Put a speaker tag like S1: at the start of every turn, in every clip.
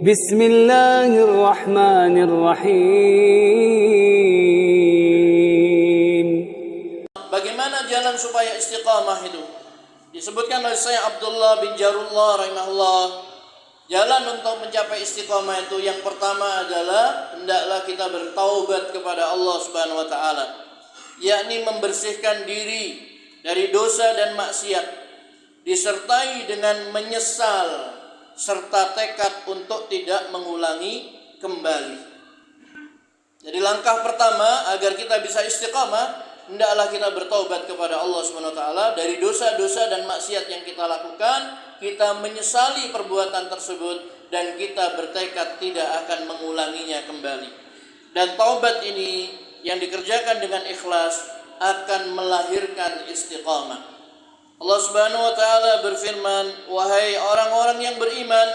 S1: Bismillahirrahmanirrahim.
S2: Bagaimana jalan supaya istiqamah itu? Disebutkan oleh Syekh Abdullah bin Jarullah rahimahullah, jalan untuk mencapai istiqamah itu yang pertama adalah hendaklah kita bertaubat kepada Allah Subhanahu wa taala, yakni membersihkan diri dari dosa dan maksiat disertai dengan menyesal serta tekad untuk tidak mengulangi kembali. Jadi langkah pertama agar kita bisa istiqamah, hendaklah kita bertaubat kepada Allah Subhanahu wa taala dari dosa-dosa dan maksiat yang kita lakukan. Kita menyesali perbuatan tersebut dan kita bertekad tidak akan mengulanginya kembali. Dan taubat ini yang dikerjakan dengan ikhlas akan melahirkan istiqamah. Allah Subhanahu wa taala berfirman, "Wahai orang-orang yang beriman,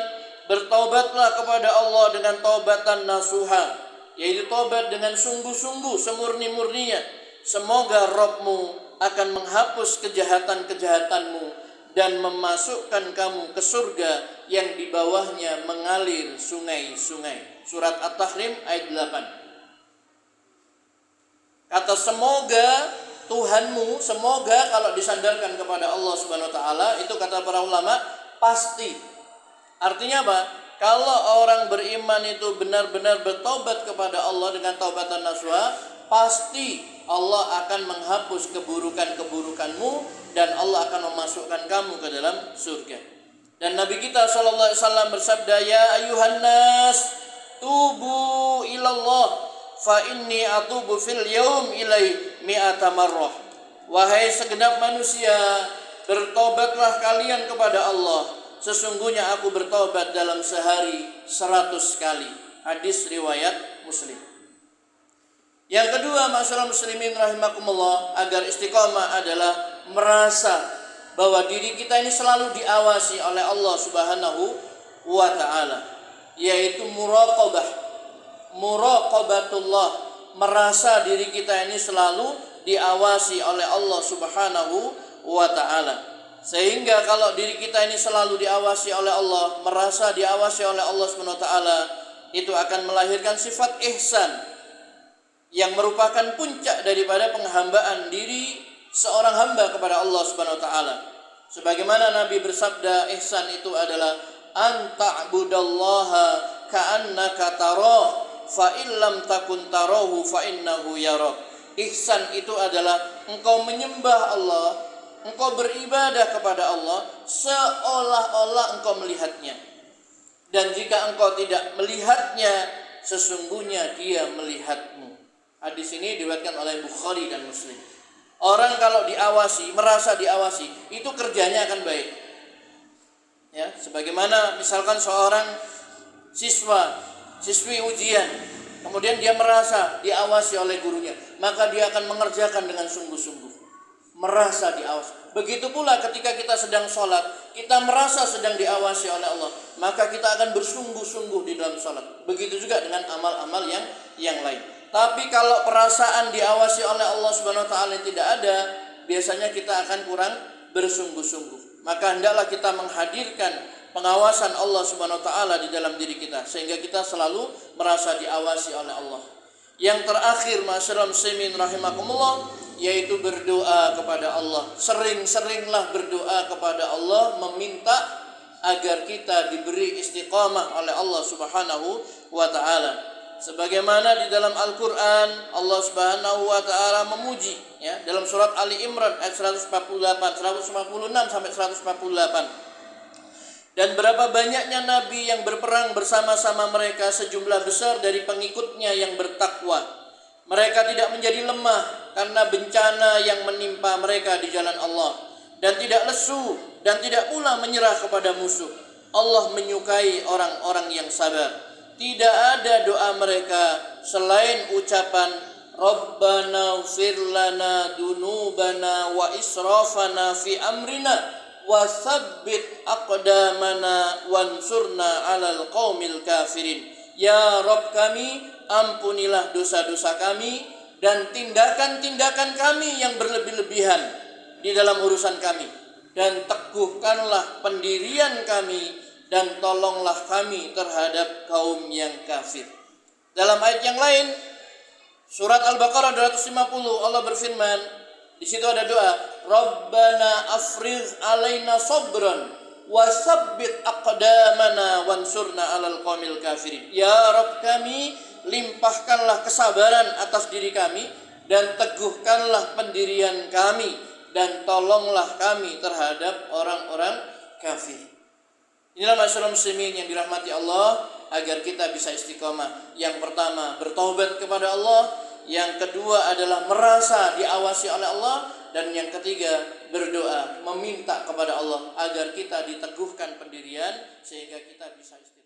S2: bertaubatlah kepada Allah dengan taubatan nasuha," yaitu taubat dengan sungguh-sungguh semurni-murninya. Semoga Rabb-Mu akan menghapus kejahatan-kejahatanmu dan memasukkan kamu ke surga yang di bawahnya mengalir sungai-sungai. Surat At-Tahrim ayat 8. Kata semoga Tuhanmu, semoga kalau disandarkan kepada Allah Subhanahu wa taala, itu kata para ulama pasti. Artinya apa? Kalau orang beriman itu benar-benar bertobat kepada Allah dengan taubatan nasuha, pasti Allah akan menghapus keburukan-keburukanmu dan Allah akan memasukkan kamu ke dalam surga. Dan Nabi kita sallallahu alaihi wasallam bersabda, "Ya ayuhan nas, tubu ilallah fa inni atubu fil yaum ilai mi'ata marrah." Wahai segenap manusia, bertobatlah kalian kepada Allah. Sesungguhnya aku bertobat dalam sehari 100 kali. Hadis riwayat Muslim. Yang kedua, masyaallah muslimin rahimakumullah, agar istiqamah adalah merasa bahwa diri kita ini selalu diawasi oleh Allah Subhanahu wa taala, yaitu muraqabatullah, merasa diri kita ini selalu diawasi oleh Allah Subhanahu wa taala. Sehingga kalau diri kita ini selalu diawasi oleh Allah, merasa diawasi oleh Allah Subhanahu wa taala, itu akan melahirkan sifat ihsan yang merupakan puncak daripada penghambaan diri seorang hamba kepada Allah Subhanahu wa taala. Sebagaimana Nabi bersabda, ihsan itu adalah anta'budallaha ka'annaka tarah fa illam takun tarahu fa innahu yarak. Ihsan itu adalah engkau menyembah Allah, engkau beribadah kepada Allah seolah-olah engkau melihatnya. Dan jika engkau tidak melihatnya, sesungguhnya Dia melihatmu. Hadis ini diriwayatkan oleh Bukhari dan Muslim. Orang kalau diawasi, merasa diawasi, itu kerjanya akan baik. Ya, sebagaimana misalkan seorang siswi ujian, kemudian dia merasa diawasi oleh gurunya, maka dia akan mengerjakan dengan sungguh-sungguh, merasa diawasi. Begitu pula ketika kita sedang sholat, kita merasa sedang diawasi oleh Allah, maka kita akan bersungguh-sungguh di dalam sholat. Begitu juga dengan amal-amal yang lain. Tapi kalau perasaan diawasi oleh Allah Subhanahu wa taala tidak ada, biasanya kita akan kurang bersungguh-sungguh. Maka hendaklah kita menghadirkan pengawasan Allah Subhanahu wa taala di dalam diri kita, sehingga kita selalu merasa diawasi oleh Allah. Yang terakhir, masyaallah muslimin rahimakumullah, yaitu berdoa kepada Allah. Sering-seringlah berdoa kepada Allah, meminta agar kita diberi istiqamah oleh Allah Subhanahu wa taala. Sebagaimana di dalam Al-Qur'an Allah Subhanahu wa taala memuji, ya, dalam surat Ali Imran ayat 146 sampai 148. Dan berapa banyaknya nabi yang berperang bersama-sama mereka sejumlah besar dari pengikutnya yang bertakwa. Mereka tidak menjadi lemah karena bencana yang menimpa mereka di jalan Allah, dan tidak lesu dan tidak pula menyerah kepada musuh. Allah menyukai orang-orang yang sabar. Tidak ada doa mereka selain ucapan Rabbana ighfir lana dunubana wa israfana fi amrina wa tsabbit aqdamana wansurna 'alal qaumil kafirin. Ya Rabb kami, ampunilah dosa-dosa kami dan tindakan-tindakan kami yang berlebih-lebihan di dalam urusan kami, dan teguhkanlah pendirian kami dan tolonglah kami terhadap kaum yang kafir. Dalam ayat yang lain, surat Al-Baqarah 250, Allah berfirman, di situ ada doa, Rabbana afriz alaina sabran wa sabbit aqdamana wansurna alal qaumil kafirin. Ya Rabb kami, limpahkanlah kesabaran atas diri kami dan teguhkanlah pendirian kami dan tolonglah kami terhadap orang-orang kafir. Inilah masyarakat muslimin yang dirahmati Allah, agar kita bisa istiqomah. Yang pertama, bertaubat kepada Allah. Yang kedua adalah merasa diawasi oleh Allah. Dan yang ketiga, berdoa, meminta kepada Allah agar kita diteguhkan pendirian sehingga kita bisa istiqomah.